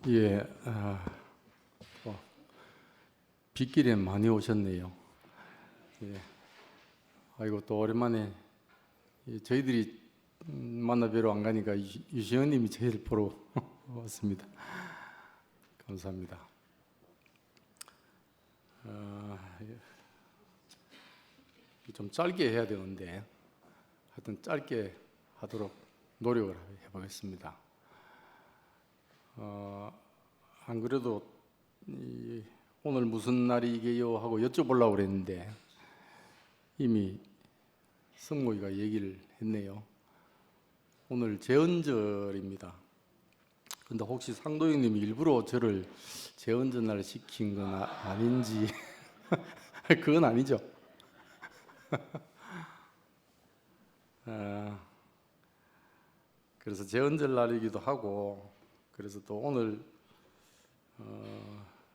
예, 빗길에 많이 오셨네요. 예, 아이고 또 오랜만에 저희들이 만나 뵈러 안 가니까 유시현님이 제일 보러 왔습니다. 감사합니다. 좀 짧게 해야 되는데 하여튼 짧게 하도록 노력을 해보겠습니다. 안 그래도 오늘 무슨 날이게요 하고 여쭤보려고 그랬는데 이미 성모이가 얘기를 했네요. 오늘 제언절입니다. 근데 혹시 상도형님이 일부러 저를 제언전날 시킨 건 아닌지 그건 아니죠. 그래서 제언절 날이기도 하고 그래서 또 오늘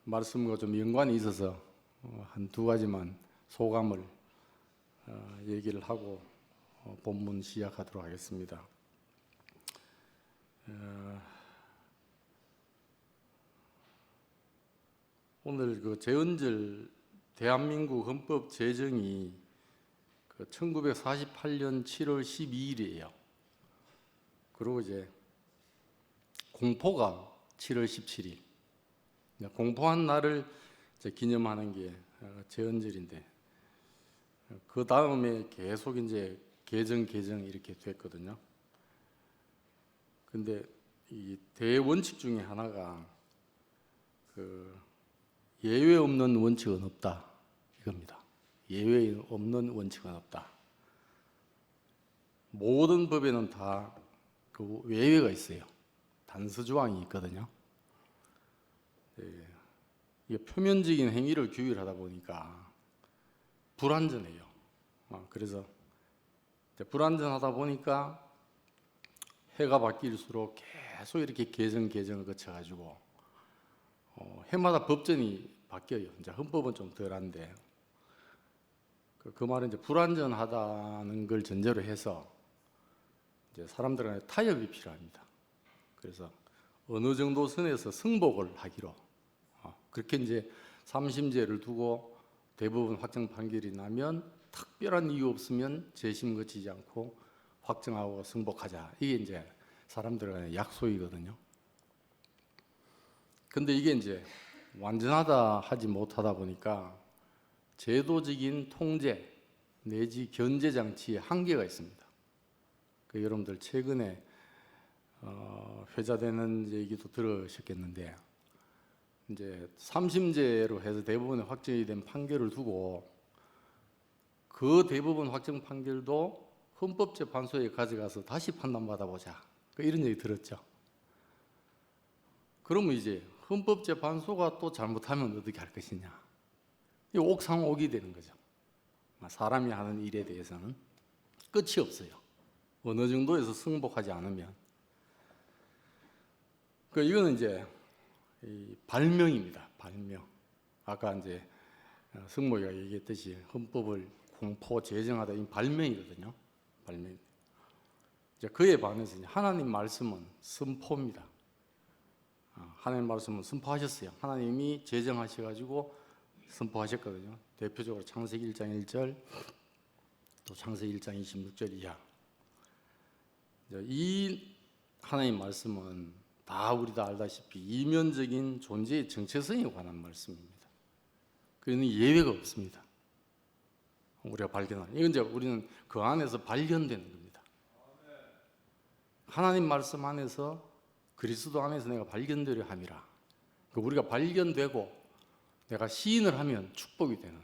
말씀과 좀 연관이 있어서 한 두 가지만 소감을 얘기를 하고 본문 시작하도록 하겠습니다. 오늘 그 제언절 대한민국 헌법 제정이 1948년 7월 12일이에요. 그리고 이제 공포가 7월 17일. 공포한 날을 이제 기념하는 게 제언절인데 그 다음에 계속 이제 개정 이렇게 됐거든요. 근데 이 대원칙 중에 하나가 그 예외 없는 원칙은 없다 이겁니다. 예외 없는 원칙은 없다. 모든 법에는 다 그 예외가 있어요. 단서 조항이 있거든요. 이게 표면적인 행위를 규율하다 보니까 불완전해요. 그래서 불완전하다 보니까 해가 바뀔수록 계속 이렇게 개정을 거쳐가지고 해마다 법전이 바뀌어요. 이제 헌법은 좀 덜한데 그 말은 이제 불완전하다는 걸 전제로 해서 이제 사람들한테 타협이 필요합니다. 그래서 어느 정도 선에서 승복을 하기로 그렇게 이제 삼심제를 두고 대부분 확정 판결이 나면 특별한 이유 없으면 재심 거치지 않고 확정하고 승복하자. 이게 이제 사람들 간의 약속이거든요. 근데 이게 이제 완전하다 하지 못하다 보니까 제도적인 통제 내지 견제 장치에 한계가 있습니다. 여러분들 최근에 회자되는 얘기도 들으셨겠는데 이제 삼심제로 해서 대부분의 확정이 된 판결을 두고 그 대부분 확정 판결도 헌법재판소에 가져가서 다시 판단받아보자 이런 얘기 들었죠. 그러면 이제 헌법재판소가 또 잘못하면 어떻게 할 것이냐, 이 옥상옥이 되는 거죠. 사람이 하는 일에 대해서는 끝이 없어요. 어느 정도에서 승복하지 않으면. 이거는 이제 발명입니다. 발명. 아까 이제 성모가 얘기했듯이 헌법을 공포 제정하다 이 발명이거든요. 발명. 이제 그에 반해서 하나님 말씀은 선포입니다. 하나님 말씀은 선포하셨어요. 하나님이 제정하셔가지고 선포하셨거든요. 대표적으로 창세기 1장 1절, 또 창세기 1장 26절 이하. 이 하나님 말씀은 다 우리 다 알다시피 이면적인 존재의 정체성에 관한 말씀입니다. 그러니 예외가 없습니다. 우리가 발견하는 이건 이제 우리는 그 안에서 발견되는 겁니다. 하나님 말씀 안에서 그리스도 안에서 내가 발견되려 함이라. 우리가 발견되고 내가 시인을 하면 축복이 되는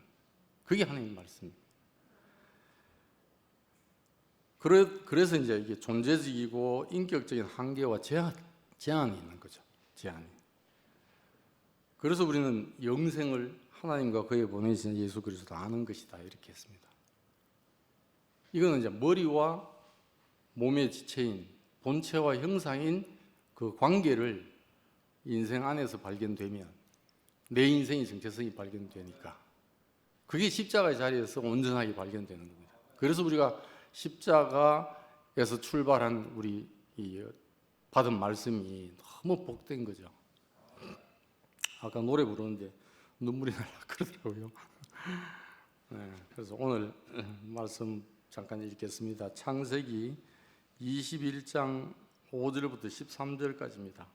그게 하나님 말씀입니다. 그래서 이제 이게 존재적이고 인격적인 한계와 제한이 있는 거죠. 제한이. 그래서 우리는 영생을 하나님과 그의 보내신 예수 그리스도 아는 것이다 이렇게 했습니다. 이거는 이제 머리와 몸의 지체인 본체와 형상인 그 관계를 인생 안에서 발견되면 내 인생의 정체성이 발견되니까 그게 십자가의 자리에서 온전하게 발견되는 겁니다. 그래서 우리가 십자가에서 출발한 우리 받은 말씀이 너무 복된 거죠. 아까 노래 부르는데 눈물이 날라 그러더라고요. 네, 그래서 오늘 말씀 잠깐 읽겠습니다. 창세기 21장 5절부터 13절까지입니다.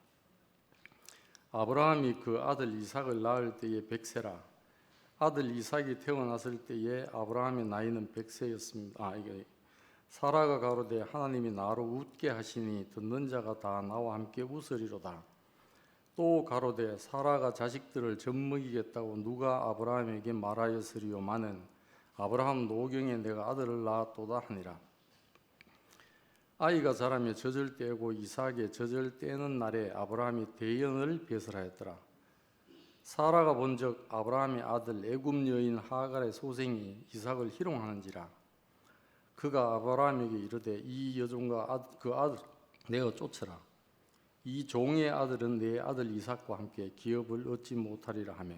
아브라함이 그 아들 이삭을 낳을 때에 100세라. 아들 이삭이 태어났을 때에 아브라함의 나이는 100세였습니다. 이게 사라가 가로되 하나님이 나로 웃게 하시니 듣는 자가 다 나와 함께 웃으리로다. 또 가로되 사라가 자식들을 젖먹이겠다고 누가 아브라함에게 말하였으리요마는 아브라함 노경에 내가 아들을 낳았도다 하니라. 아이가 자라며 젖을 떼고 이삭의 젖을 떼는 날에 아브라함이 대연을 배설하였더라. 사라가 본즉 아브라함의 아들 애굽 여인 하갈의 소생이 이삭을 희롱하는지라. 그가 아브라함에게 이르되 이 여종과 그 아들 내어 쫓으라. 이 종의 아들은 내 아들 이삭과 함께 기업을 얻지 못하리라 하며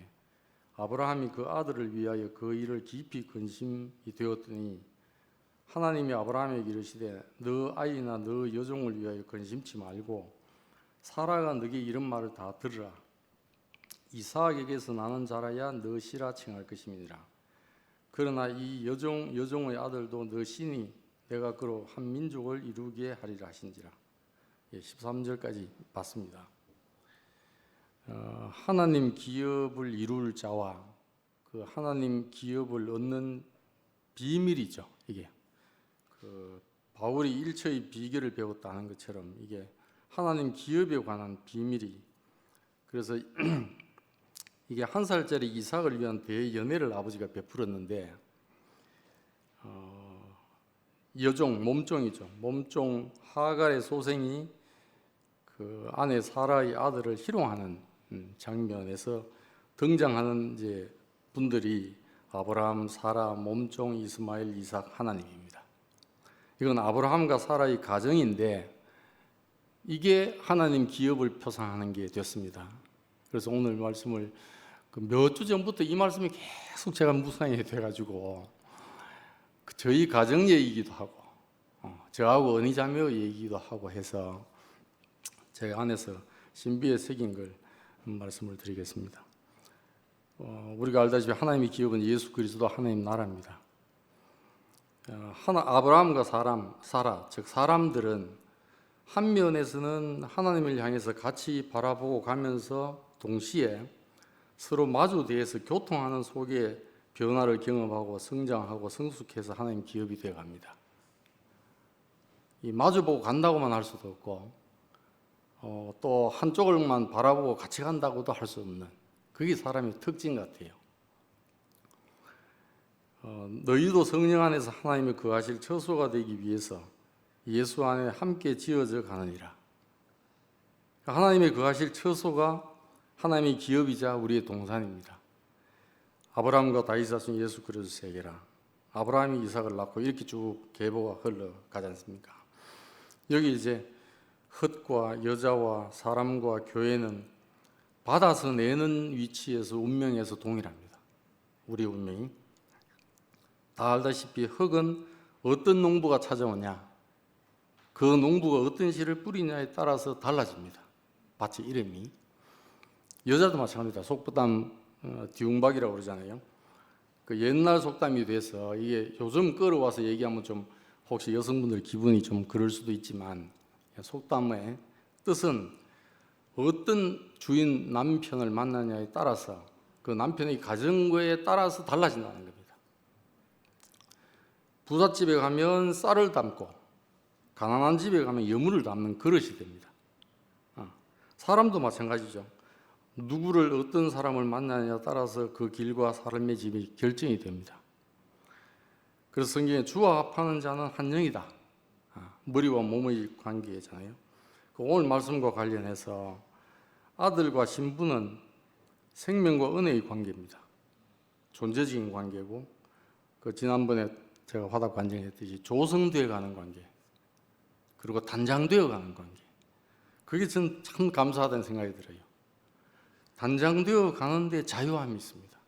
아브라함이 그 아들을 위하여 그 일을 깊이 근심이 되었더니 하나님이 아브라함에게 이르시되 너 아이나 너 여종을 위하여 근심치 말고 사라가 너게 이런 말을 다 들으라. 이삭에게서 나는 자라야 너 씨라 칭할 것임이니라. 그러나 이 여종의 아들도 너 씨니 내가 그로 한 민족을 이루게 하리라 하신지라. 13절까지 봤습니다. 하나님 기업을 이룰 자와 그 하나님 기업을 얻는 비밀이죠. 이게 바울이 일처의 비결을 배웠다는 것처럼 이게 하나님 기업에 관한 비밀이, 그래서 이게 1살짜리 이삭을 위한 대연회를 아버지가 베풀었는데 여종, 몸종이죠. 몸종 하갈의 소생이 그 아내 사라의 아들을 희롱하는 장면에서 등장하는 이제 분들이 아브라함, 사라, 몸종, 이스마엘, 이삭, 하나님입니다. 이건 아브라함과 사라의 가정인데 이게 하나님 기업을 표상하는 게 됐습니다. 그래서 오늘 말씀을 몇 주 전부터 이 말씀이 계속 제가 묵상이 돼가지고 저희 가정 얘기이기도 하고 저하고 언니 자매 얘기이기도 하고 해서 제가 안에서 신비에 새긴 걸 말씀을 드리겠습니다. 우리가 알다시피 하나님의 기업은 예수 그리스도 하나님 나라입니다. 아브라함과 사라, 즉 사람들은 한 면에서는 하나님을 향해서 같이 바라보고 가면서 동시에 서로 마주대해서 교통하는 속에 변화를 경험하고 성장하고 성숙해서 하나님 기업이 되어 갑니다. 이 마주보고 간다고만 할 수도 없고 또 한쪽을만 바라보고 같이 간다고도 할 수 없는, 그게 사람의 특징 같아요. 너희도 성령 안에서 하나님의 거하실 처소가 되기 위해서 예수 안에 함께 지어져 가느니라. 하나님의 거하실 처소가 하나님의 기업이자 우리의 동산입니다. 아브라함과 다윗을 낳은 예수 그리스도 세계라. 아브라함이 이삭을 낳고 이렇게 쭉 계보가 흘러가지 않습니까? 여기 이제 헛과 여자와 사람과 교회는 받아서 내는 위치에서 운명에서 동일합니다. 우리 운명이 다 알다시피 흙은 어떤 농부가 찾아오냐, 그 농부가 어떤 씨를 뿌리냐에 따라서 달라집니다. 밭의 이름이. 여자도 마찬가지입니다. 속담 뒤웅박이라고 그러잖아요. 그 옛날 속담이 돼서 이게 요즘 끌어와서 얘기하면 좀 혹시 여성분들 기분이 좀 그럴 수도 있지만 속담의 뜻은 어떤 주인 남편을 만나냐에 따라서 그 남편의 가정과에 따라서 달라진다는 겁니다. 부잣집에 가면 쌀을 담고 가난한 집에 가면 여물을 담는 그릇이 됩니다. 사람도 마찬가지죠. 누구를 어떤 사람을 만나냐에 따라서 그 길과 삶의 집이 결정이 됩니다. 그래서 성경에 주와 합하는 자는 한 영이다. 머리와 몸의 관계잖아요. 오늘 말씀과 관련해서 아들과 신부는 생명과 은혜의 관계입니다. 존재적인 관계고, 그 지난번에 제가 화답 관정했듯이 조성되어 가는 관계, 그리고 단장되어 가는 관계. 그게 전 참 감사하다는 생각이 들어요. 단장되어 가는데 자유함이 있습니다.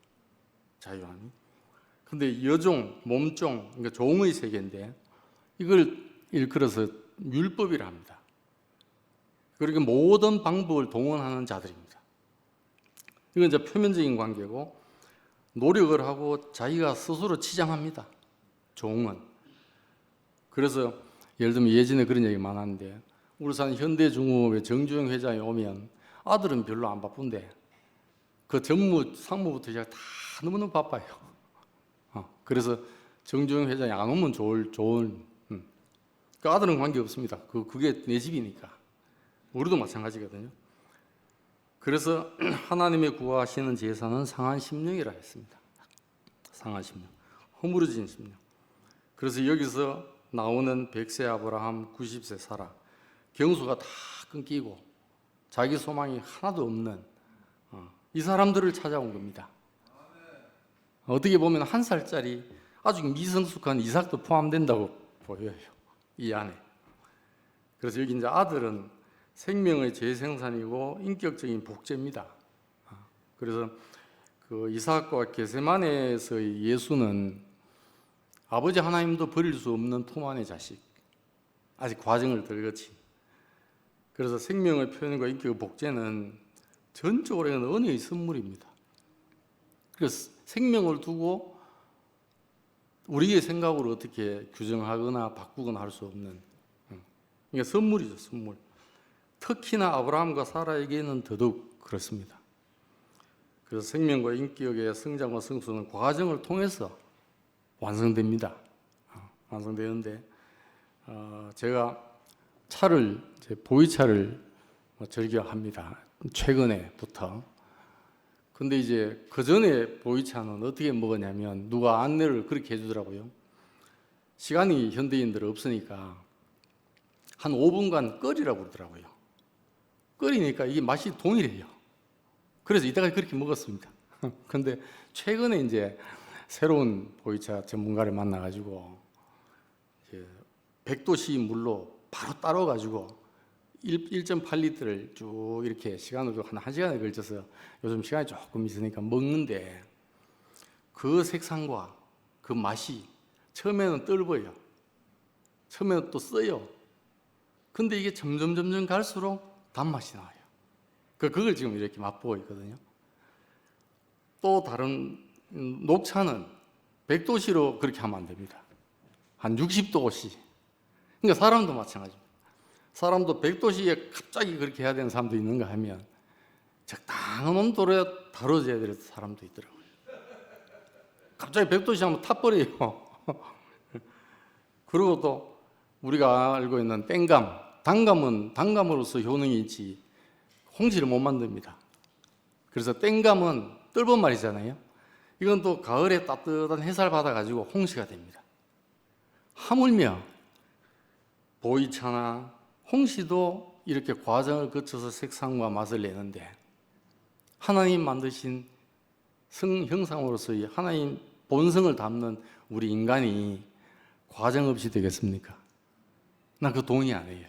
자유함이. 근데 여종, 몸종, 그러니까 종의 세계인데 이걸 일컬어서 율법이라 합니다. 그러니까 모든 방법을 동원하는 자들입니다. 이건 이제 표면적인 관계고, 노력을 하고 자기가 스스로 치장합니다. 종은. 그래서 예를 들면 예전에 그런 얘기 많았는데, 울산 현대중공업의 정주영 회장이 오면 아들은 별로 안 바쁜데 그 전무, 상무부터 시작 다 너무너무 바빠요. 그래서 정주영 회장이 안 오면 좋은. 그 아들은 관계 없습니다. 그게 내 집이니까. 우리도 마찬가지거든요. 그래서 하나님의 구하시는 제사는 상한 심령이라 했습니다. 상한 심령, 허물어진 심령. 그래서 여기서 나오는 100세 아브라함, 90세 사라, 경수가 다 끊기고 자기 소망이 하나도 없는 이 사람들을 찾아온 겁니다. 어떻게 보면 1살짜리 아주 미성숙한 이삭도 포함된다고 보여요, 이 안에. 그래서 여기 이제 아들은 생명의 재생산이고 인격적인 복제입니다. 그래서 그 이삭과 게세마네에서의 예수는 아버지 하나님도 버릴 수 없는 품 안의 자식, 아직 과정을 덜 거친. 그래서 생명의 표현과 인격의 복제는 전적으로 은혜의 선물입니다. 그래서 생명을 두고 우리의 생각으로 어떻게 규정하거나 바꾸거나 할 수 없는, 이게 선물이죠, 선물. 특히나 아브라함과 사라에게는 더더욱 그렇습니다. 그래서 생명과 인격의 성장과 성수는 과정을 통해서 완성됩니다. 완성되는데, 제가 보이차를 즐겨합니다. 최근에부터. 근데 이제 그 전에 보이차는 어떻게 먹었냐면, 누가 안내를 그렇게 해주더라고요. 시간이 현대인들 없으니까 한 5분간 끓이라고 그러더라고요. 끓이니까 이게 맛이 동일해요. 그래서 이때까지 그렇게 먹었습니다. 근데 최근에 이제 새로운 보이차 전문가를 만나가지고 100도씨 물로 바로 따라가지고 1.8리터를 쭉 이렇게 시간을 한 1시간에 걸쳐서, 요즘 시간이 조금 있으니까 먹는데, 그 색상과 그 맛이 처음에는 떫어요. 처음에는 또 써요. 근데 이게 점점 갈수록 단맛이 나와요. 그걸 지금 이렇게 맛보고 있거든요. 또 다른 녹차는 100도씨로 그렇게 하면 안 됩니다. 한 60도씨. 그러니까 사람도 마찬가지입니다. 사람도 100도씨에 갑자기 그렇게 해야 되는 사람도 있는가 하면 적당한 온도로 다뤄져야 될 사람도 있더라고요. 갑자기 100도씨 하면 타버려요. 그리고 또 우리가 알고 있는 땡감, 단감은 단감으로서 효능이 있지 홍시를 못 만듭니다. 그래서 땡감은 떫은 말이잖아요. 이건 또 가을에 따뜻한 햇살 받아가지고 홍시가 됩니다. 하물며 보이차나 홍시도 이렇게 과정을 거쳐서 색상과 맛을 내는데, 하나님 만드신 형상으로서의 하나님 본성을 담는 우리 인간이 과정 없이 되겠습니까? 나 그 동의 안 해요.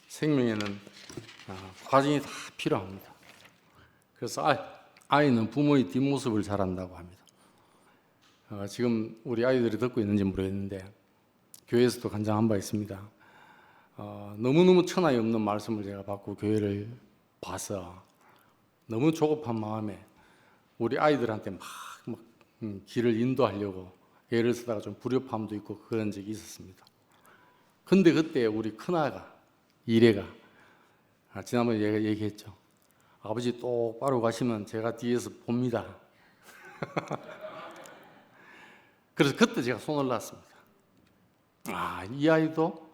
생명에는 과정이 다 필요합니다. 그래서 아이는 부모의 뒷모습을 잘 안다고 합니다. 지금 우리 아이들이 듣고 있는지 모르겠는데, 교회에서도 간증한 바 있습니다. 너무너무 천하에 없는 말씀을 제가 받고 교회를 봐서 너무 조급한 마음에 우리 아이들한테 막 길을 인도하려고 애를 쓰다가 좀 불협함도 있고 그런 적이 있었습니다. 근데 그때 우리 큰아가, 이래가, 지난번에 얘가 얘기했죠. 아버지 똑바로 가시면 제가 뒤에서 봅니다. 그래서 그때 제가 손을 놨습니다. 이 아이도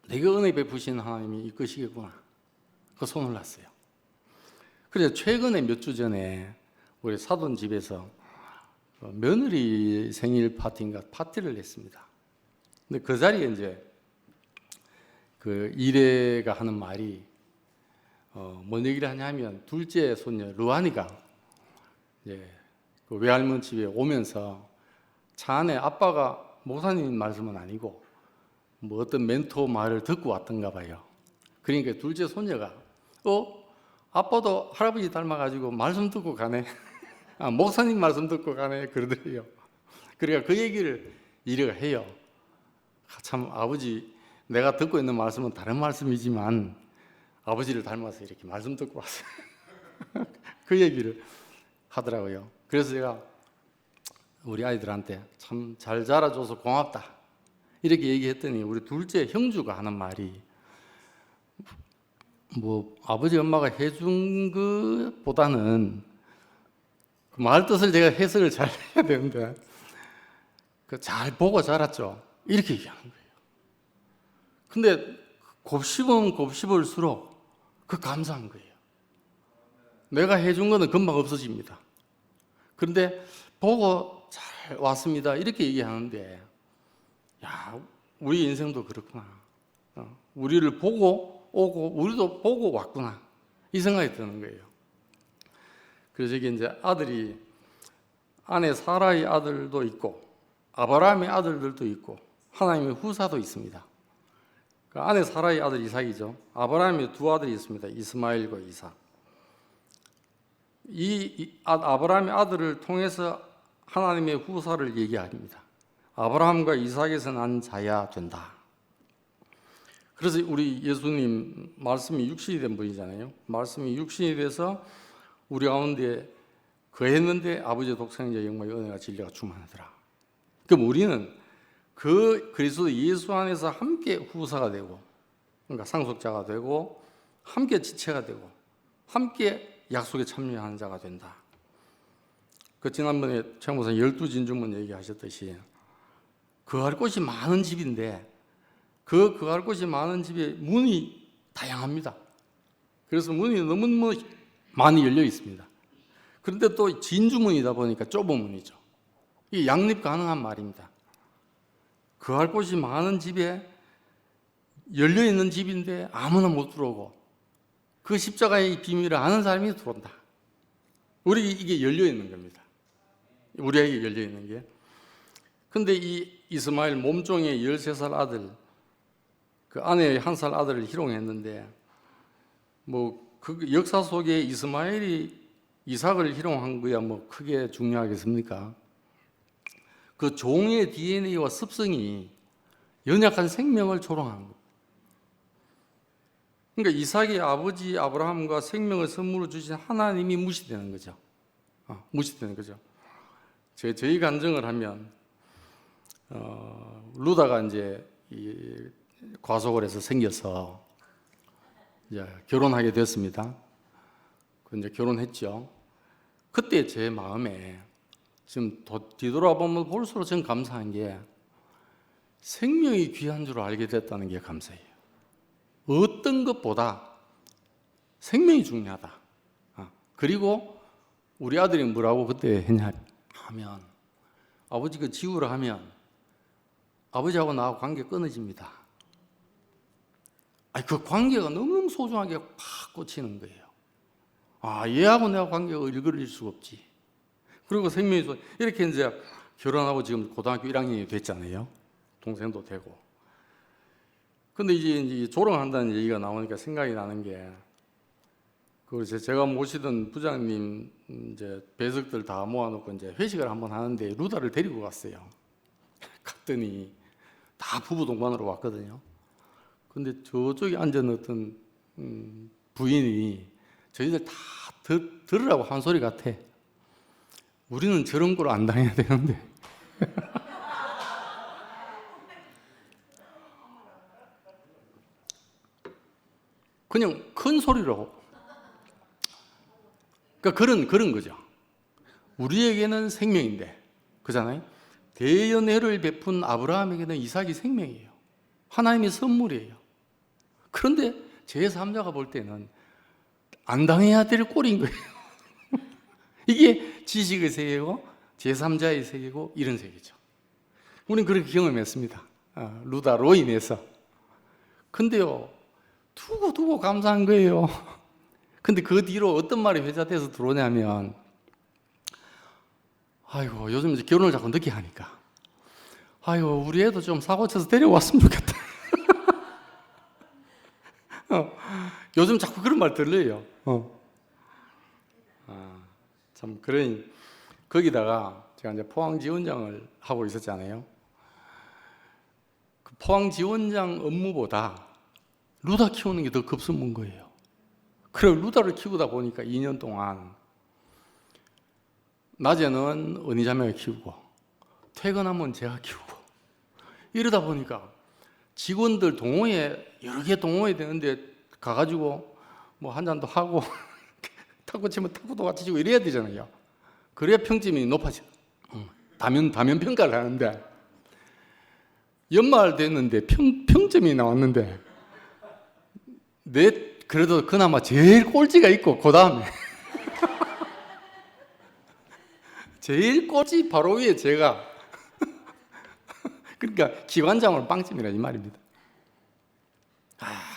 내가 은혜 베푸신 하나님이 이끄시겠구나. 그 손을 놨어요. 그래서 최근에 몇 주 전에 우리 사돈 집에서 며느리 생일 파티를 했습니다. 근데 그 자리에 이제 그 이래가 하는 말이 뭔 얘기를 하냐면, 둘째 손녀 루안이가 이제 그 외할머니 집에 오면서 차 안에 아빠가 목사님 말씀은 아니고 뭐 어떤 멘토 말을 듣고 왔던가 봐요. 그러니까 둘째 손녀가 아빠도 할아버지 닮아가지고 말씀 듣고 가네. 목사님 말씀 듣고 가네 그러더래요. 그러니까 그 얘기를 이래가 해요. 참 아버지, 내가 듣고 있는 말씀은 다른 말씀이지만 아버지를 닮아서 이렇게 말씀 듣고 왔어요. 그 얘기를 하더라고요. 그래서 제가 우리 아이들한테 참 잘 자라줘서 고맙다 이렇게 얘기했더니 우리 둘째 형주가 하는 말이 뭐 아버지 엄마가 해준 것보다는 그 말 뜻을 제가 해석을 잘 해야 되는데 그 잘 보고 자랐죠 이렇게 얘기하는 거예요. 근데 곱씹으면 곱씹을수록 그 감사한 거예요. 내가 해준 거는 금방 없어집니다. 그런데 보고 잘 왔습니다 이렇게 얘기하는데 야 우리 인생도 그렇구나. 우리를 보고 오고 우리도 보고 왔구나 이 생각이 드는 거예요. 그래서 이게 이제 아들이 아내 사라의 아들도 있고 아브라함의 아들들도 있고 하나님의 후사도 있습니다. 그 아내 사라의 아들 이삭이죠. 아브라함의 두 아들이 있습니다. 이스마엘과 이삭. 아브라함의 아들을 통해서 하나님의 후사를 얘기합니다. 아브라함과 이삭에서 난 자야 된다. 그래서 우리 예수님 말씀이 육신이 된 분이잖아요. 말씀이 육신이 돼서 우리 가운데 거했는데 아버지의 독생자 영광의 은혜와 진리가 충만하더라. 그럼 우리는 그 그리스도 예수 안에서 함께 후사가 되고, 그러니까 상속자가 되고, 함께 지체가 되고, 함께 약속에 참여하는 자가 된다. 그 지난번에 최 목사님 12진주문 얘기하셨듯이 거할 곳이 많은 집인데 거할 곳이 많은 집에 문이 다양합니다. 그래서 문이 너무 많이 열려 있습니다. 그런데 또 진주문이다 보니까 좁은 문이죠. 이게 양립 가능한 말입니다. 거할 곳이 많은 집에 열려 있는 집인데 아무나 못 들어오고 그 십자가의 비밀을 아는 사람이 들어온다. 우리 이게 열려 있는 겁니다. 우리에게 열려 있는 게. 근데 이 이스마엘 몸종의 13살 아들, 그 아내의 1살 아들을 희롱했는데 그 역사 속에 이스마엘이 이삭을 희롱한 거야 뭐 크게 중요하겠습니까? 그 종의 DNA와 습성이 연약한 생명을 조롱하는 거예요. 그러니까 이삭의 아버지 아브라함과 생명을 선물로 주신 하나님이 무시되는 거죠. 무시되는 거죠. 저희 간증을 하면 루다가 이제 과속을 해서 생겨서 이제 결혼하게 됐습니다. 이제 결혼했죠. 그때 제 마음에 지금 뒤돌아보면 볼수록 전 감사한 게 생명이 귀한 줄 알게 됐다는 게 감사해요. 어떤 것보다 생명이 중요하다. 그리고 우리 아들이 뭐라고 그때 했냐 하면 아버지가 지우라 하면 아버지하고 나하고 관계 끊어집니다. 그 관계가 너무 소중하게 팍 꽂히는 거예요. 얘하고 내가 관계가 일그러질 수가 없지. 그리고 생명이 이렇게 이제 결혼하고 지금 고등학교 1학년이 됐잖아요. 동생도 되고. 근데 이제 졸업한다는 얘기가 나오니까 생각이 나는 게, 제가 모시던 부장님 이제 배석들 다 모아놓고 이제 회식을 한번 하는데 루다를 데리고 갔어요. 갔더니 다 부부 동반으로 왔거든요. 근데 저쪽에 앉은 어떤 부인이 저희들 다 들으라고 한 소리 같아. 우리는 저런 걸 안 당해야 되는데. 그냥 큰 소리로. 그러니까 그런 거죠. 우리에게는 생명인데, 그잖아요? 대연혜를 베푼 아브라함에게는 이삭이 생명이에요. 하나님의 선물이에요. 그런데 제3자가 볼 때는 안 당해야 될 꼴인 거예요. 이게 지식의 세계고 제3자의 세계고 이런 세계죠. 우리는 그렇게 경험했습니다. 루다로 인해서. 근데요, 두고 감사한 거예요. 근데 그 뒤로 어떤 말이 회자돼서 들어오냐면, 아이고, 요즘 이제 결혼을 자꾸 늦게 하니까, 아이고, 우리 애도 좀 사고 쳐서 데려왔으면 좋겠다. 요즘 자꾸 그런 말 들려요. 참, 그러니, 거기다가 제가 이제 포항지원장을 하고 있었잖아요. 그 포항지원장 업무보다 루다 키우는 게 더 급선무인 거예요. 그래 루다를 키우다 보니까 2년 동안 낮에는 언니자매가 키우고 퇴근하면 제가 키우고 이러다 보니까 직원들 동호회 여러 개 동호회 되는데 가가지고 뭐 한 잔도 하고 탁구 치면 탁구도 같이 치고 이래야 되잖아요. 그래야 평점이 높아져. 다면 평가를 하는데 연말 됐는데 평점이 나왔는데 그래도 그나마 제일 꼴찌가 있고 그 다음에 제일 꼴찌 바로 위에 제가 그러니까 기관장으로 빵점이라 이 말입니다.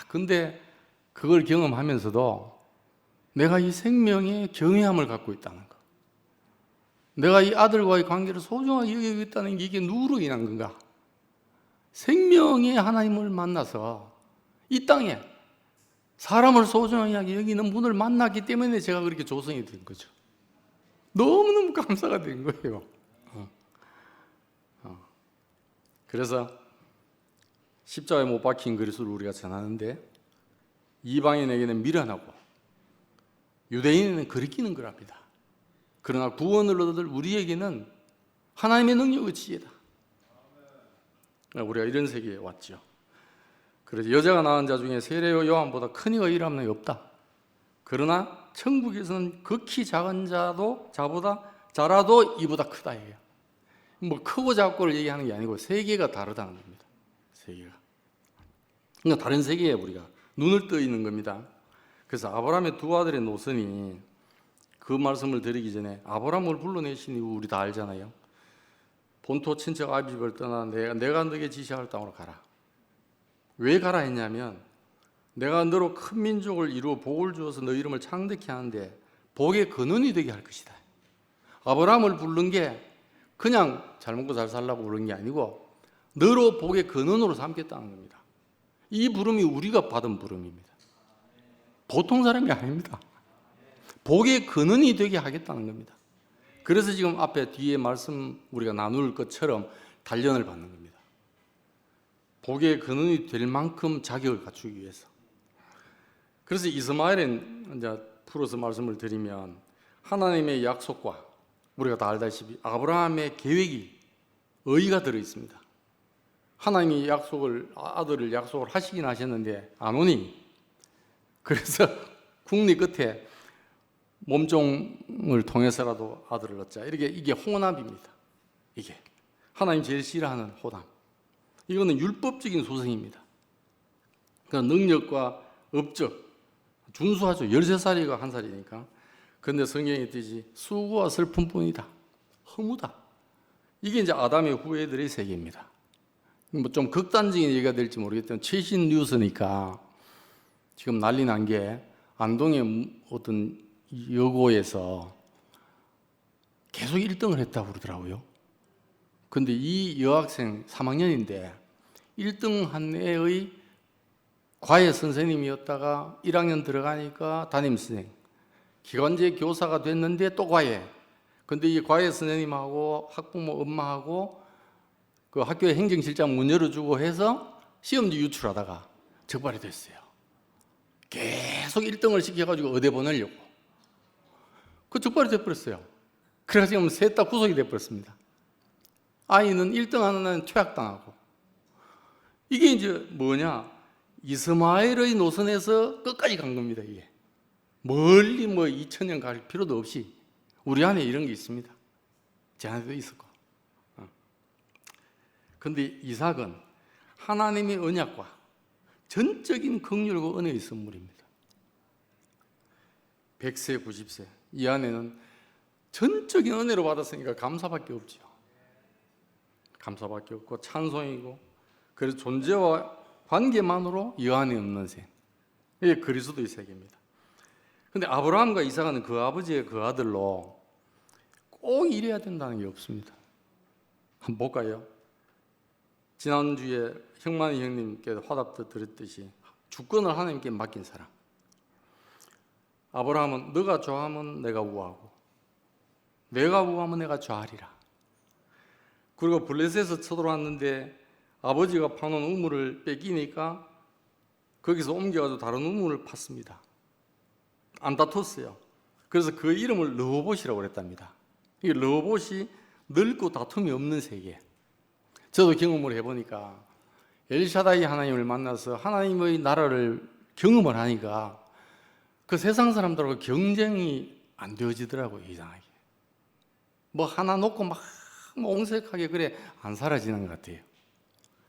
근데 그걸 경험하면서도 내가 이 생명의 경외함을 갖고 있다는 거, 내가 이 아들과의 관계를 소중하게 여기고 있다는 게 이게 누구로 인한 건가? 생명의 하나님을 만나서 이 땅에 사람을 소중하게 여기는 분을 만났기 때문에 제가 그렇게 조성이 된 거죠. 너무너무 감사가 된 거예요. 그래서 십자가에 못 박힌 그리스도를 우리가 전하는데 이방인에게는 미련하고 유대인에게는 거리끼는 거랍니다. 그러나 구원을 얻을 우리에게는 하나님의 능력의 지혜다. 우리가 이런 세계에 왔죠. 그래서 여자가 낳은 자 중에 세례요 요한보다 큰 이가 일하는 이 없다. 그러나 천국에서는 극히 작은 자라도 이보다 크다 해요. 뭐 크고 작고를 얘기하는 게 아니고 세계가 다르다는 겁니다. 세계가. 그러니까 다른 세계에 우리가 눈을 떠 있는 겁니다. 그래서 아브라함의 두 아들의 노선이 그 말씀을 드리기 전에 아브라함을 불러내신 이유 우리 다 알잖아요. 본토 친척 아비집을 떠나 내가 너에게 지시할 땅으로 가라. 왜 가라 했냐면 내가 너로 큰 민족을 이루어 복을 주어서 너 이름을 창대케 하는데 복의 근원이 되게 할 것이다. 아브라함을 부른 게 그냥 잘 먹고 잘 살라고 부른 게 아니고 너로 복의 근원으로 삼겠다는 겁니다. 이 부름이 우리가 받은 부름입니다. 보통 사람이 아닙니다. 복의 근원이 되게 하겠다는 겁니다. 그래서 지금 앞에 뒤에 말씀 우리가 나눌 것처럼 단련을 받는 겁니다. 복의 근원이 될 만큼 자격을 갖추기 위해서. 그래서 이스마엘은 이제 풀어서 말씀을 드리면 하나님의 약속과 우리가 다 알다시피 아브라함의 계획이 의의가 들어 있습니다. 하나님이 아들을 약속을 하시긴 하셨는데 안 오니 그래서 국리 끝에 몸종을 통해서라도 아들을 얻자. 이게 혼합입니다. 이게 하나님 제일 싫어하는 혼합. 이거는 율법적인 소생입니다. 그러니까 능력과 업적 준수하죠. 13살이가 1살이니까. 그런데 성경에 뜻이 수고와 슬픔뿐이다. 허무다. 이게 이제 아담의 후예들의 세계입니다. 뭐 좀 극단적인 얘기가 될지 모르겠지만 최신 뉴스니까 지금 난리 난 게 안동의 어떤 여고에서 계속 1등을 했다고 그러더라고요. 근데 이 여학생 3학년인데 1등 한 애의 과외 선생님이었다가 1학년 들어가니까 담임선생, 기간제 교사가 됐는데 또 과외. 근데 이 과외 선생님하고 학부모 엄마하고 그 학교에 행정실장 문 열어주고 해서 시험지 유출하다가 적발이 됐어요. 계속 1등을 시켜가지고 의대 보내려고. 그 적발이 돼버렸어요. 그래서 지금 셋 다 구속이 돼버렸습니다. 아이는 1등 하는 애는 퇴학당하고. 이게 이제 뭐냐? 이스마엘의 노선에서 끝까지 간 겁니다. 이게 멀리 2000년 갈 필요도 없이 우리 안에 이런 게 있습니다. 제 안에도 있었고. 그런데 이삭은 하나님의 언약과 전적인 긍휼과 은혜의 선물입니다. 100세, 90세 이 안에는 전적인 은혜로 받았으니까 감사밖에 없죠. 감사밖에 없고 찬송이고, 그래서 존재와 관계만으로 여한이 없는 생. 이게 그리스도의 세계입니다. 그런데 아브라함과 이삭은 그 아버지의 그 아들로 꼭 이래야 된다는 게 없습니다. 한번 볼까요? 지난주에 형만이 형님께 화답도 드렸듯이 주권을 하나님께 맡긴 사람. 아브라함은 너가 좋아하면 내가 우하고 내가 우하면 내가 좋아하리라. 그리고 블레셋에서 쳐들어왔는데 아버지가 파놓은 우물을 뺏기니까 거기서 옮겨가지고 다른 우물을 팠습니다. 안 다퉜어요. 그래서 그 이름을 르호봇이라고 그랬답니다. 이 르호봇이 늙고 다툼이 없는 세계. 저도 경험을 해보니까 엘샤다이 하나님을 만나서 하나님의 나라를 경험을 하니까 그 세상 사람들하고 경쟁이 안 되어지더라고요. 이상하게 뭐 하나 놓고 막 옹색하게 그래 안 사라지는 것 같아요.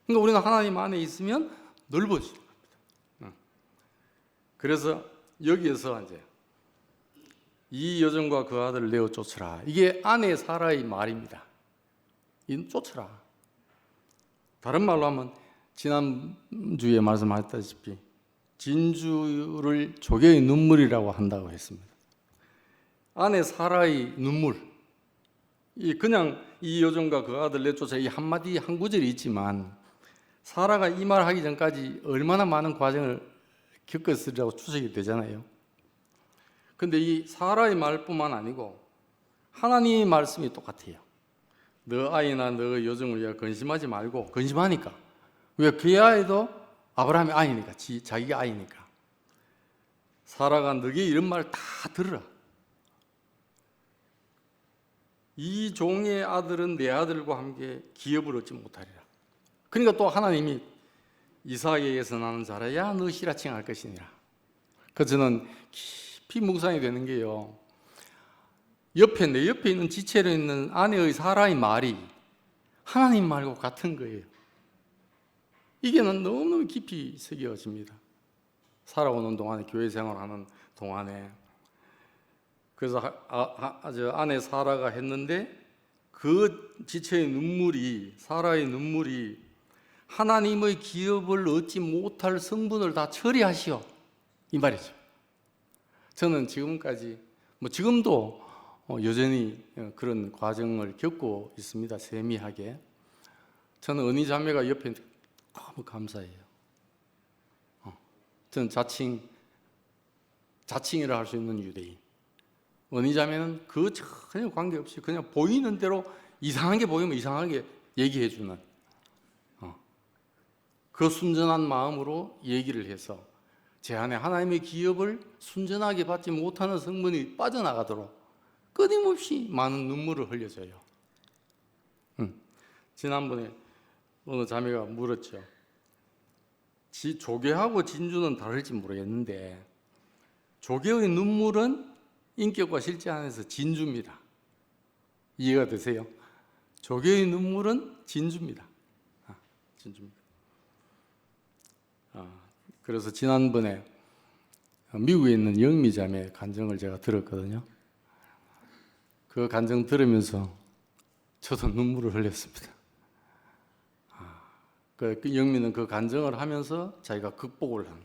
그러니까 우리는 하나님 안에 있으면 넓어지는 겁니다. 그래서 여기에서 이제 이 여종과 그 아들을 내어 쫓으라. 이게 아내 사라의 말입니다. 이 쫓으라. 다른 말로 하면 지난주에 말씀하셨다시피 진주를 조개의 눈물이라고 한다고 했습니다. 아내 사라의 눈물. 그냥 이 여종과 그 아들 내쫓아 이 한마디 한 구절이 있지만 사라가 이 말 하기 전까지 얼마나 많은 과정을 겪었으리라고 추측이 되잖아요. 근데 이 사라의 말뿐만 아니고 하나님의 말씀이 똑같아요. 너 아이나 너 여종을 위하여 근심하지 말고, 근심하니까. 왜? 그의 아이도 아브라함의 아이니까, 자기가 아이니까. 사라가 너게 이런 말 다 들으라. 이 종의 아들은 내 아들과 함께 기업을 얻지 못하리라. 그러니까 또 하나님이 이삭에게서 나는 자라야 너 씨라칭할 것이니라. 그래서 저는 깊이 묵상이 되는 게요, 내 옆에 있는 지체로 있는 아내의 사라의 말이 하나님 말과 같은 거예요. 이게 난 너무너무 깊이 새겨집니다. 살아오는 동안에, 교회 생활하는 동안에. 그래서 아내 사라가 했는데 그 지체의 눈물이, 사라의 눈물이 하나님의 기업을 얻지 못할 성분을 다 처리하시오, 이 말이죠. 저는 지금까지, 지금도 여전히 그런 과정을 겪고 있습니다. 세미하게. 저는 은희 자매가 옆에 너무 감사해요. 저는 자칭이라 할 수 있는 유대인. 은희 자매는 그 전혀 관계없이 그냥 보이는 대로 이상한 게 보이면 이상하게 얘기해 주는 그 순전한 마음으로 얘기를 해서 제 안에 하나님의 기업을 순전하게 받지 못하는 성분이 빠져나가도록 끊임없이 많은 눈물을 흘려줘요. 지난번에 어느 자매가 물었죠. 조개하고 진주는 다를지 모르겠는데 조개의 눈물은 인격과 실제 안에서 진주입니다. 이해가 되세요? 조개의 눈물은 진주입니다. 진주입니다. 그래서 지난번에 미국에 있는 영미 자매 간증을 제가 들었거든요. 그 간증 들으면서 저도 눈물을 흘렸습니다. 그 영미는 그 간증을 하면서 자기가 극복을 한,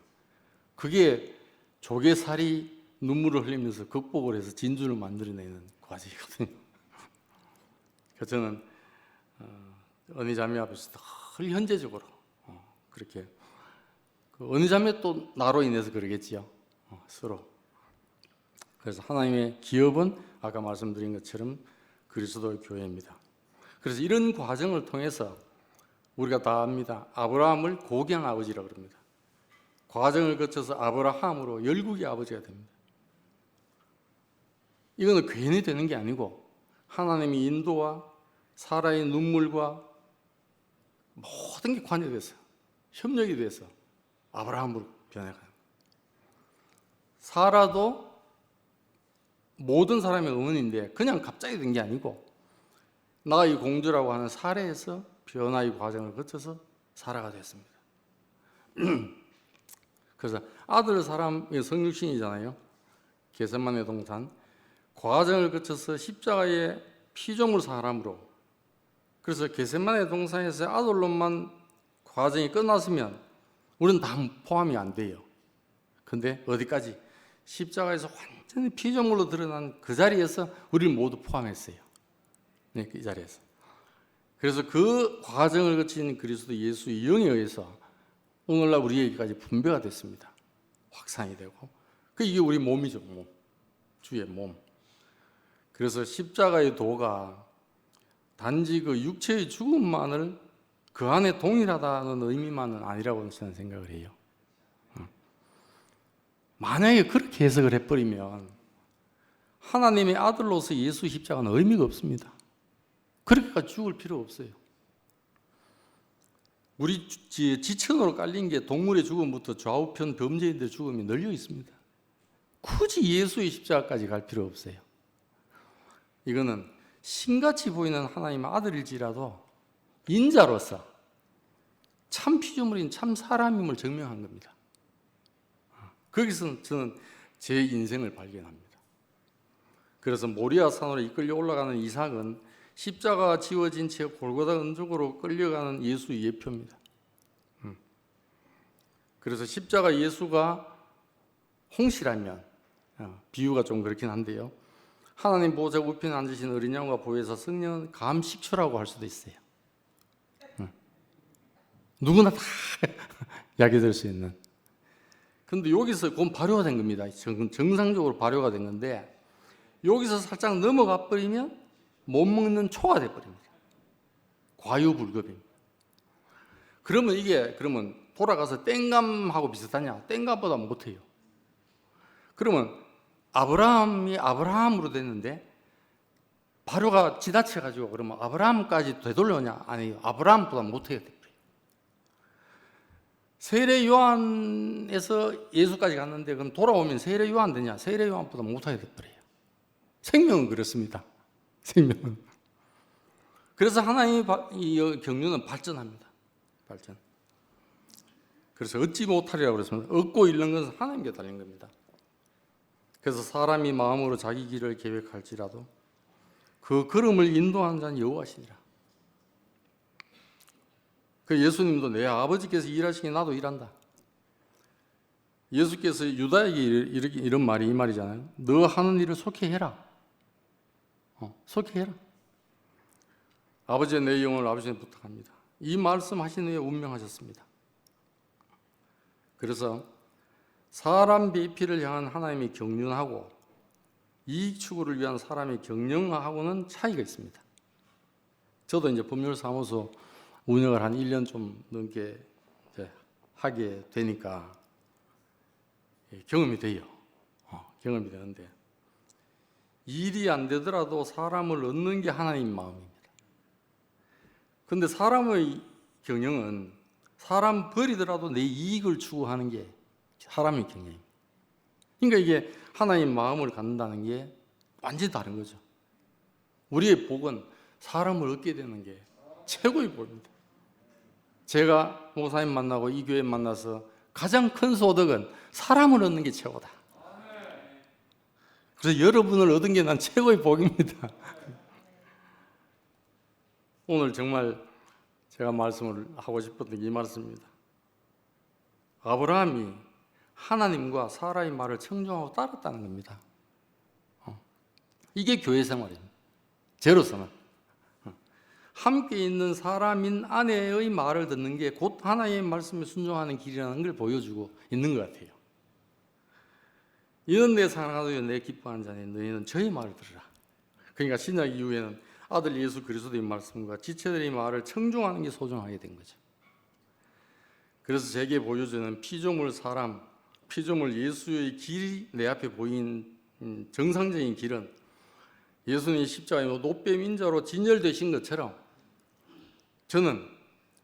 그게 조개살이 눈물을 흘리면서 극복을 해서 진주를 만들어내는 과정이거든요. 그래서 저는 은희 자매 앞에서 늘 현재적으로 그렇게, 은희 자매 또 나로 인해서 그러겠지요. 서로. 그래서 하나님의 기업은 아까 말씀드린 것처럼 그리스도의 교회입니다. 그래서 이런 과정을 통해서 우리가 다 압니다. 아브라함을 고귀한 아버지라고 그럽니다. 과정을 거쳐서 아브라함으로 열국의 아버지가 됩니다. 이거는 괜히 되는 게 아니고 하나님의 인도와 사라의 눈물과 모든 게 관여돼서 협력이 돼서 아브라함으로 변해가는 거예요. 사라도 모든 사람의 어머니인데 그냥 갑자기 된 게 아니고 나의 공주라고 하는 사례에서 변화의 과정을 거쳐서 사라가 됐습니다. 그래서 아들 사람의 성육신이잖아요. 겟세마네 동산. 과정을 거쳐서 십자가의 피조물 사람으로. 그래서 겟세마네 동산에서 아들로만 과정이 끝났으면 우리는 다 포함이 안 돼요. 근데 어디까지? 십자가에서 완전히 피조물로 드러난 그 자리에서 우리를 모두 포함했어요. 네, 그 자리에서. 그래서 그 과정을 거친 그리스도 예수의 영에 의해서 오늘날 우리에게까지 분배가 됐습니다. 확산이 되고. 이게 우리 몸이죠, 몸. 주의 몸. 그래서 십자가의 도가 단지 그 육체의 죽음만을 그 안에 동일하다는 의미만은 아니라고 저는 생각을 해요. 만약에 그렇게 해석을 해버리면 하나님의 아들로서 예수 십자가는 의미가 없습니다. 그렇게까지 죽을 필요 없어요. 우리 지천으로 깔린 게 동물의 죽음부터 좌우편 범죄인들의 죽음이 널려 있습니다. 굳이 예수의 십자가까지 갈 필요 없어요. 이거는 신같이 보이는 하나님의 아들일지라도 인자로서 참 피조물인 참 사람임을 증명한 겁니다. 거기서 저는 제 인생을 발견합니다. 그래서 모리아 산으로 이끌려 올라가는 이삭은 십자가가 지워진 채 골고다 은족으로 끌려가는 예수의 예표입니다. 그래서 십자가 예수가 홍시라면, 비유가 좀 그렇긴 한데요, 하나님 보좌 우편에 앉으신 어린 양과 보혜사 성령은 감식초라고 할 수도 있어요. 누구나 다 야기될 수 있는. 근데 여기서 곧 발효가 된 겁니다. 정상적으로 발효가 된 건데, 여기서 살짝 넘어가 버리면 못 먹는 초가 돼 버립니다. 과유불급입니다. 그러면 돌아가서 땡감하고 비슷하냐? 땡감보다 못해요. 그러면 아브라함이 아브라함으로 됐는데 발효가 지나쳐가지고 그러면 아브라함까지 되돌려오냐? 아니요. 아브라함보다 못해야 돼요. 세례 요한에서 예수까지 갔는데 그럼 돌아오면 세례 요한 되냐? 세례 요한보다 못하게 돼버려요. 생명은 그렇습니다. 생명은. 그래서 하나님의 경륜은 발전합니다. 발전. 그래서 얻지 못하리라고 그랬습니다. 얻고 잃는 것은 하나님께 달린 겁니다. 그래서 사람이 마음으로 자기 길을 계획할지라도 그 걸음을 인도하는 자는 여호와시니라. 그 예수님도 내 아버지께서 일하시니 나도 일한다. 예수께서 유다에게 이런 말이 이 말이잖아요. 너 하는 일을 속히 해라. 속히 해라. 아버지의 내 영혼을 아버지에 부탁합니다. 이 말씀 하신 후에 운명하셨습니다. 그래서 사람 배필을 향한 하나님의 경륜하고 이익 추구를 위한 사람의 경영하고는 차이가 있습니다. 저도 이제 법률사무소 운영을 한 1년 좀 넘게 하게 되니까 경험이 돼요. 경험이 되는데 일이 안 되더라도 사람을 얻는 게 하나님 마음입니다. 그런데 사람의 경영은 사람 버리더라도 내 이익을 추구하는 게 사람의 경영입니다. 그러니까 이게 하나님 마음을 갖는다는 게 완전히 다른 거죠. 우리의 복은 사람을 얻게 되는 게 최고의 복입니다. 제가 목사님 만나고 이 교회 만나서 가장 큰 소득은 사람을 얻는 게 최고다. 그래서 여러분을 얻은 게 난 최고의 복입니다. 오늘 정말 제가 말씀을 하고 싶었던 게 이 말씀입니다. 아브라함이 하나님과 사라의 말을 청종하고 따랐다는 겁니다. 이게 교회 생활입니다. 저로서는 함께 있는 사람인 아내의 말을 듣는 게 곧 하나님의 말씀에 순종하는 길이라는 걸 보여주고 있는 것 같아요. 이는 내 사랑하여 내 기뻐하는 자니 너희는 저의 말을 들으라. 그러니까 신약 이후에는 아들 예수 그리스도의 말씀과 지체들의 말을 청종하는 게 소중하게 된 거죠. 그래서 제게 보여주는 피조물 사람, 피조물 예수의 길이 내 앞에 보인 정상적인 길은 예수님이 십자가에 노뱀 인자로 진열되신 것처럼 저는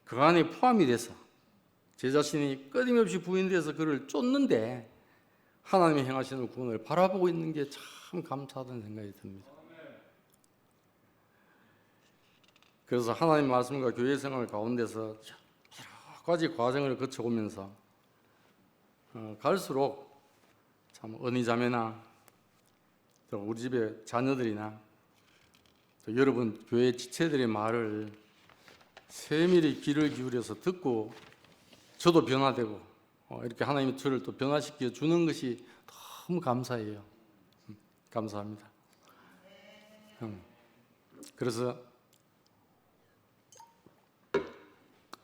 그 안에 포함이 돼서 제 자신이 끊임없이 부인돼서 그를 쫓는데 하나님이 행하시는 구원을 바라보고 있는 게 참 감사하다는 생각이 듭니다. 그래서 하나님 말씀과 교회 생활 가운데서 여러 가지 과정을 거쳐오면서 갈수록 참 언니 자매나 또 우리 집의 자녀들이나 또 여러분 교회 지체들의 말을 세밀히 귀를 기울여서 듣고 저도 변화되고 이렇게 하나님이 저를 또 변화시켜 주는 것이 너무 감사해요. 감사합니다. 그래서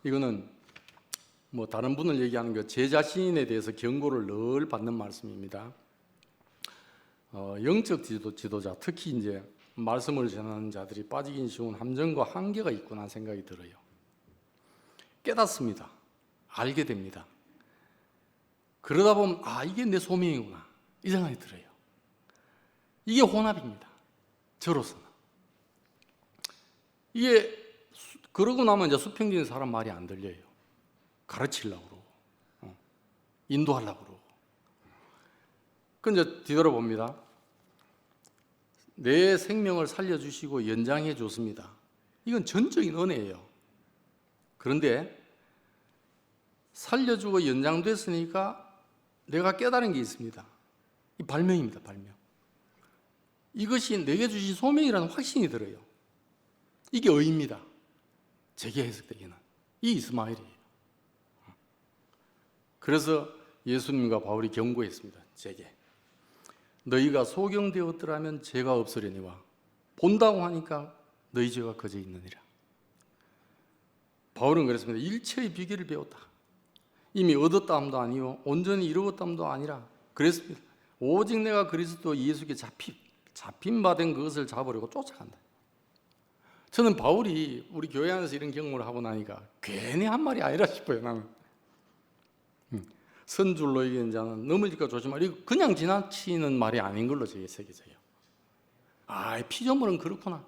이거는 뭐 다른 분을 얘기하는 거 제 자신에 대해서 경고를 늘 받는 말씀입니다. 영적 지도자, 특히 이제 말씀을 전하는 자들이 빠지긴 쉬운 함정과 한계가 있구나 생각이 들어요. 깨닫습니다. 알게 됩니다. 그러다 보면 이게 내 소명이구나 이 생각이 들어요. 이게 혼합입니다. 저로서는. 이게 그러고 나면 이제 수평적인 사람 말이 안 들려요. 가르치려고 그러고 인도하려고 그러고. 그 이제 뒤돌아봅니다. 내 생명을 살려주시고 연장해 줬습니다. 이건 전적인 은혜예요. 그런데 살려주고 연장됐으니까 내가 깨달은 게 있습니다. 이 발명입니다. 발명. 이것이 내게 주신 소명이라는 확신이 들어요. 이게 의입니다. 제게 해석되기는. 이 이스마엘이에요. 그래서 예수님과 바울이 경고했습니다. 제게. 너희가 소경되었더라면 죄가 없으려니와 본다고 하니까 너희 죄가 거저 있느니라. 바울은 그랬습니다. 일체의 비결을 배웠다. 이미 얻었다함도 아니요 온전히 이루었다함도 아니라 그랬습니다. 오직 내가 그리스도 예수께 잡힌 바 된 그것을 잡으려고 쫓아간다. 저는 바울이 우리 교회 안에서 이런 경험을 하고 나니까 괜히 한 말이 아니라 싶어요. 나는 선줄로 이기는 자는 넘어질까 조심하라. 이거 그냥 지나치는 말이 아닌 걸로 저게 새겨져요. 피조물은 그렇구나.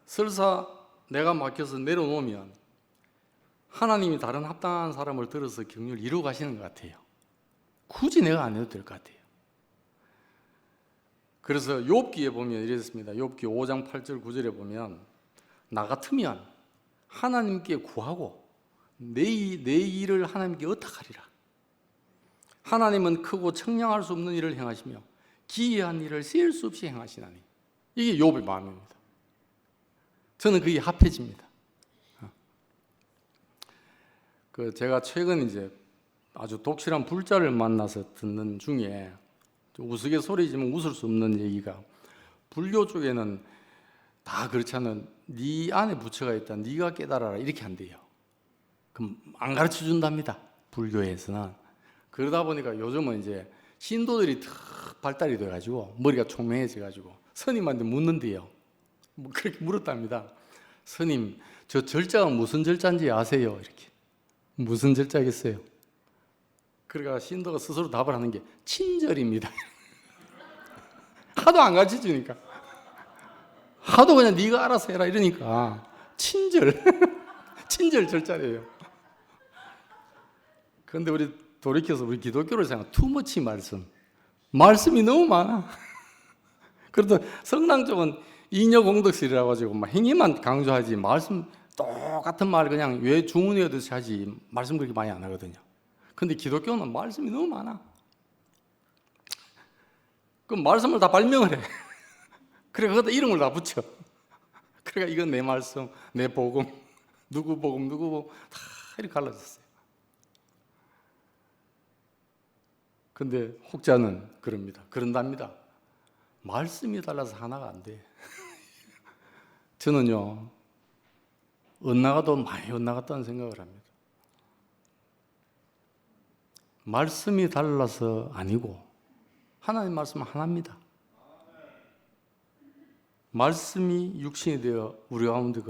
설사 내가 막혀서 내려놓으면 하나님이 다른 합당한 사람을 들어서 경륜을 이루어 가시는 것 같아요. 굳이 내가 안 해도 될 것 같아요. 그래서 욥기에 보면 이랬습니다. 욥기 5장 8절 9절에 보면 나 같으면 하나님께 구하고 내 일을 하나님께 의탁하리라. 하나님은 크고 청량할 수 없는 일을 행하시며 기이한 일을 셀 수 없이 행하시나니. 이게 욥의 마음입니다. 저는 그게 합해집니다. 제가 최근 이제 아주 독실한 불자를 만나서 듣는 중에 우스갯소리지만 웃을 수 없는 얘기가, 불교 쪽에는 다 그렇지 않은 네 안에 부처가 있다, 네가 깨달아라 이렇게 한대요. 그럼 안 가르쳐 준답니다. 불교에서는. 그러다 보니까 요즘은 이제 신도들이 탁 발달이 돼가지고 머리가 총명해져가지고 스님한테 묻는데요. 그렇게 물었답니다. 스님, 저 절자가 무슨 절자인지 아세요? 이렇게. 무슨 절자겠어요? 그러니까 신도가 스스로 답을 하는 게 친절입니다. 하도 안 가르쳐 주니까. 하도 그냥 네가 알아서 해라 이러니까 친절. 친절 절자래요. 그런데 우리 돌이켜서 우리 기독교를 생각하면 투머치 말씀이 너무 많아. 그래도 성당 쪽은 잉여공덕실이라고 가지고 막 행위만 강조하지 말씀 똑같은 말 그냥 왜 주문이어듯이 하지 말씀 그렇게 많이 안 하거든요. 근데 기독교는 말씀이 너무 많아. 그럼 말씀을 다 발명을 해. 그래 거기다 이름을 다 붙여. 그러니까 이건 내 말씀, 내 복음, 누구 복음 다 이렇게 갈라졌어요. 근데 혹자는 그런답니다. 말씀이 달라서 하나가 안 돼. 저는요, 엇나가도 많이 엇나갔다는 생각을 합니다. 말씀이 달라서 아니고 하나님 말씀은 하나입니다. 말씀이 육신이 되어 우리 가운데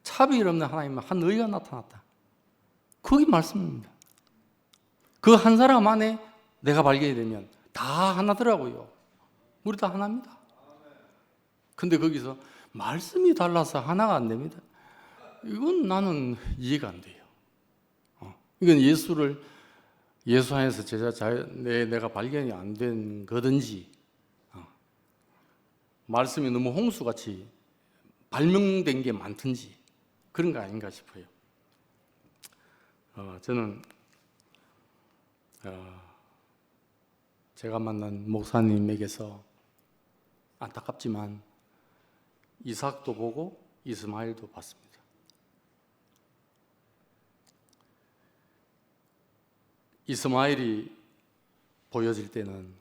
차별 없는 하나님은 한 의가 나타났다. 그게 말씀입니다. 그 한 사람 안에 내가 발견이 되면 다 하나더라고요. 우리 다 하나입니다. 근데 거기서 말씀이 달라서 하나가 안 됩니다. 이건 나는 이해가 안 돼요. 이건 예수 안에서 내가 발견이 안 된 거든지, 말씀이 너무 홍수같이 발명된 게 많든지 그런 거 아닌가 싶어요. 저는 제가 만난 목사님에게서 안타깝지만 이삭도 보고 이스마엘도 봤습니다. 이스마엘이 보여질 때는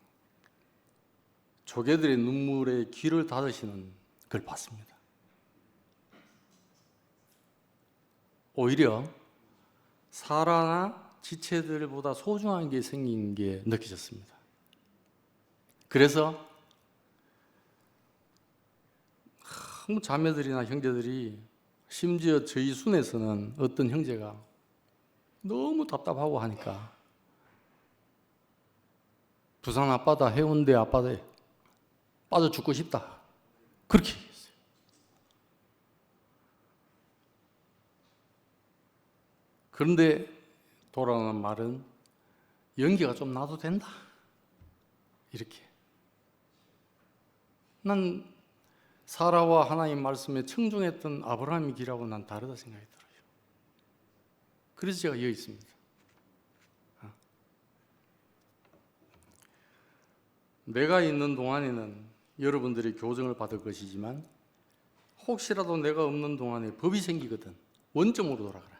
조개들의 눈물에 귀를 닫으시는 걸 봤습니다. 오히려 사라나 지체들보다 소중한 게 생긴 게 느껴졌습니다. 그래서 자매들이나 형제들이, 심지어 저희 순에서는 어떤 형제가 너무 답답하고 하니까 부산 앞바다, 해운대 앞바다에 빠져 죽고 싶다. 그렇게 얘기했어요. 그런데 돌아오는 말은 연기가 좀 나도 된다. 이렇게. 난 사라와 하나님 말씀에 청중했던 아브라함의 길하고 난 다르다 생각이 들어요. 그래서 제가 여기 있습니다. 내가 있는 동안에는 여러분들이 교정을 받을 것이지만 혹시라도 내가 없는 동안에 법이 생기거든 원점으로 돌아가라.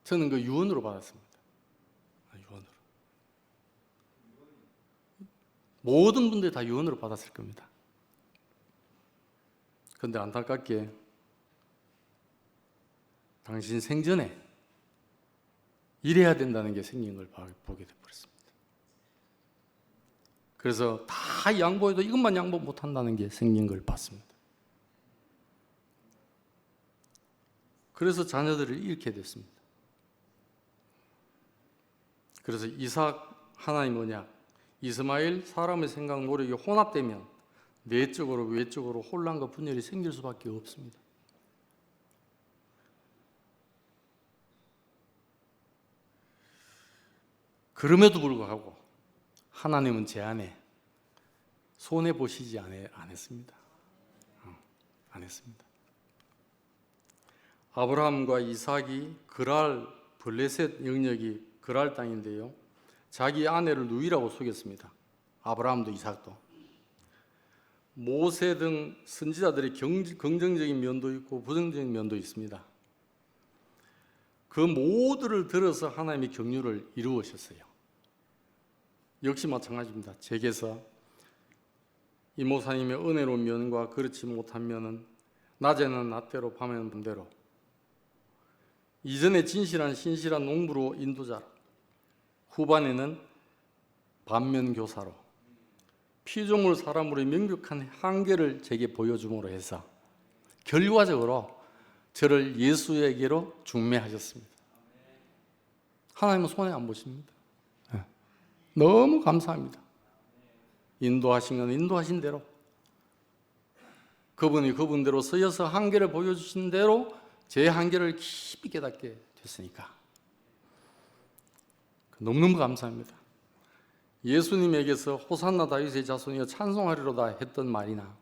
저는 그 유언으로 받았습니다. 유언으로. 모든 분들이 다 유언으로 받았을 겁니다. 그런데 안타깝게 당신 생전에 이래야 된다는 게 생긴 걸 보게 되어버렸습니다. 그래서 다 양보해도 이것만 양보 못한다는 게 생긴 걸 봤습니다. 그래서 자녀들을 잃게 됐습니다. 그래서 이삭 하나님 언약, 이스마엘 사람의 생각 노력이 혼합되면 내적으로 외적으로 혼란과 분열이 생길 수밖에 없습니다. 그럼에도 불구하고 하나님은 제 안에 손해 보시지 않았습니다. 안 했습니다. 아브라함과 이삭이 그랄 블레셋 영역이 그랄 땅인데요. 자기 아내를 누이라고 속였습니다. 아브라함도 이삭도. 모세 등 선지자들의 긍정적인 면도 있고 부정적인 면도 있습니다. 그 모두를 들어서 하나님의 경륜을 이루으셨어요. 역시 마찬가지입니다. 제게서 이모사님의 은혜로운 면과 그렇지 못한 면은 낮에는 낮대로 밤에는 밤대로 이전에 진실한 신실한 농부로 인도자로 후반에는 반면교사로 피조물 사람으로의 명백한 한계를 제게 보여줌으로 해서 결과적으로 저를 예수에게로 중매하셨습니다. 하나님은 손해 안 보십니다. 너무 감사합니다. 인도하신 건 인도하신 대로 그분이 그분대로 서여서 한계를 보여주신 대로 제 한계를 깊이 깨닫게 됐으니까 너무너무 감사합니다. 예수님에게서 호산나 다윗의 자손이여 찬송하리로다 했던 말이나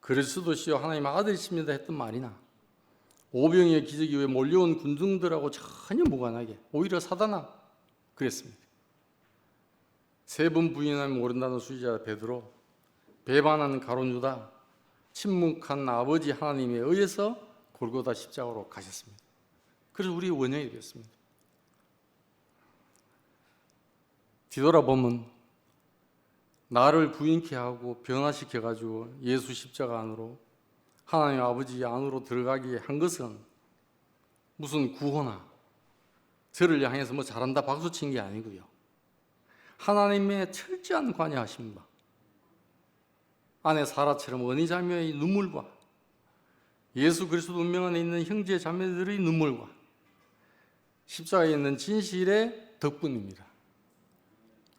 그리스도시여 하나님의 아들이십니다 했던 말이나 오병이의 기적 이후에 몰려온 군중들하고 전혀 무관하게 오히려 사단아 그랬습니다. 세 번 부인하면 모른다는 수지자 베드로, 배반하는 가룟 유다, 침묵한 아버지 하나님에 의해서 골고다 십자가로 가셨습니다. 그래서 우리의 원형이 되었습니다. 뒤돌아보면 나를 부인케 하고 변화시켜가지고 예수 십자가 안으로 하나님 아버지 안으로 들어가게 한 것은 무슨 구호나 저를 향해서 뭐 잘한다 박수 친 게 아니고요. 하나님의 철저한 관여하심과 아내 사라처럼 어니 자매의 눈물과 예수 그리스도 운명 안에 있는 형제 자매들의 눈물과 십자가에 있는 진실의 덕분입니다.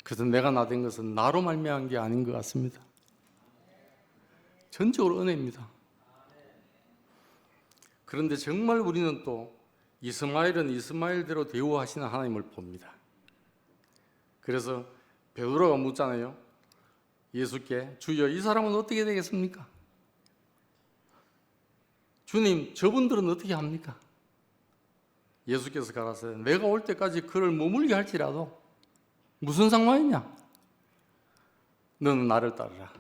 그래서 내가 나된 것은 나로 말미암은 게 아닌 것 같습니다. 전적으로 은혜입니다. 그런데 정말 우리는 또 이스마엘은 이스마엘대로 대우하시는 하나님을 봅니다. 그래서 베드로가 묻잖아요. 예수께 주여 이 사람은 어떻게 되겠습니까? 주님 저분들은 어떻게 합니까? 예수께서 가라사대 내가 올 때까지 그를 머물게 할지라도 무슨 상관이냐? 너는 나를 따르라.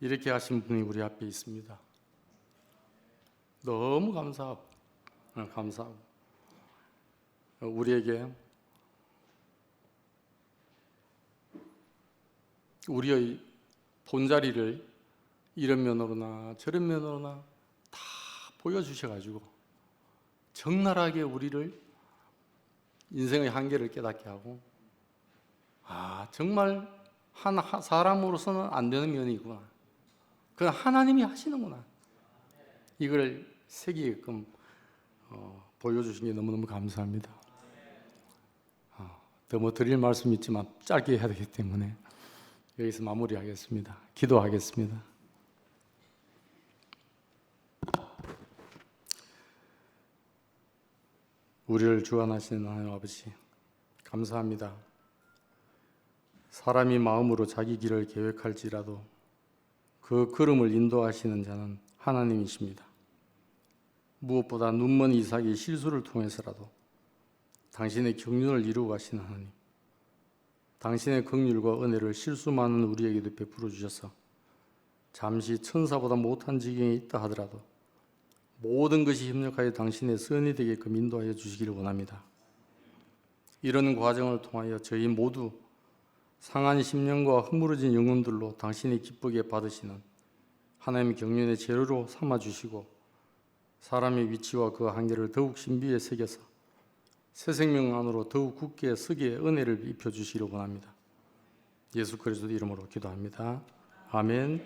이렇게 하신 분이 우리 앞에 있습니다. 너무 감사하고 우리에게 우리의 본자리를 이런 면으로나 저런 면으로나 다 보여주셔가지고 적나라하게 우리를 인생의 한계를 깨닫게 하고 정말 사람으로서는 안 되는 면이구나. 그건 하나님이 하시는구나. 이걸 새기게끔 보여주신 게 너무너무 감사합니다. 더 뭐 드릴 말씀이 있지만 짧게 해야 되기 때문에 여기서 마무리하겠습니다. 기도하겠습니다. 우리를 주관하시는 하나님 아버지, 감사합니다. 사람이 마음으로 자기 길을 계획할지라도 그 걸음을 인도하시는 자는 하나님이십니다. 무엇보다 눈먼 이삭이 실수를 통해서라도 당신의 경륜을 이루어 가신 하나님, 당신의 긍휼과 은혜를 실수 많은 우리에게도 베풀어 주셔서 잠시 천사보다 못한 지경에 있다 하더라도 모든 것이 협력하여 당신의 선이 되게끔 인도하여 주시기를 원합니다. 이런 과정을 통하여 저희 모두 상한 심령과 허물어진 영혼들로 당신이 기쁘게 받으시는 하나님 경륜의 재료로 삼아주시고 사람의 위치와 그 한계를 더욱 신비에 새겨서 새 생명 안으로 더욱 굳게 서기에 은혜를 입혀주시기를 원합니다. 예수 그리스도 이름으로 기도합니다. 아멘.